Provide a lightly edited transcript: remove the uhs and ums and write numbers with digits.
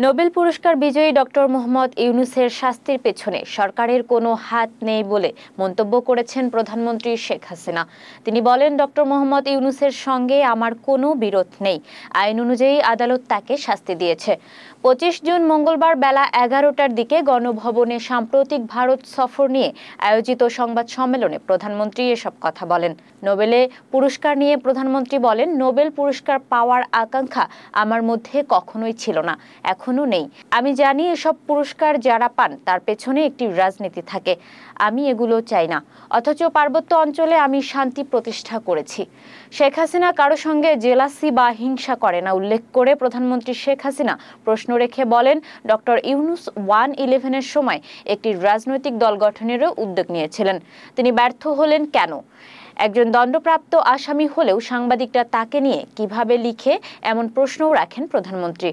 Nobel পুরস্কার বিজয়ী doctor Mohammad ইউনূসের শাস্তির পেছনে সরকারের কোনো হাত নেই বলে মন্তব্য করেছেন প্রধানমন্ত্রী শেখ হাসিনা। তিনি বলেন, ডক্টর মোহাম্মদ ইউনূসের সঙ্গে আমার কোনো বিরোধ নেই। আইন অনুযায়ী আদালত তাকে শাস্তি দিয়েছে। 25 জুন মঙ্গলবার বেলা 11টার দিকে গণভবনে সাম্প্রতিক ভারত সফর নিয়ে আয়োজিত সংবাদ সম্মেলনে প্রধানমন্ত্রী এসব কথা বলেন। নোবেলে পুরস্কার নিয়ে প্রধানমন্ত্রী বলেন, নোবেল পুরস্কার পাওয়ার আকাঙ্ক্ষা আমার মধ্যে কখনোই ছিল না, এখনো নেই। আমি জানি এসব পুরস্কার যারা পান তার পেছনে একটি রাজনীতি থাকে। আমি এগুলো চাই না। অথচ পার্বত্য অঞ্চলে আমি শান্তি প্রতিষ্ঠা করেছি। শেখ হাসিনা কারো সঙ্গে জেলাসি বা হিংসা করে না উল্লেখ করে প্রধানমন্ত্রী শেখ হাসিনা প্রশ্ন রেখে বলেন, ডক্টর ইউনূস 1-11-এর সময় একটি রাজনৈতিক দল গঠনেরও উদ্যোগ নিয়েছিলেন। তিনি ব্যর্থ হলেন কেন? একজন দণ্ডপ্রাপ্ত আসামি হলেও সাংবাদিকরা তাকে নিয়ে কিভাবে লিখে, এমন প্রশ্নও রাখেন প্রধানমন্ত্রী।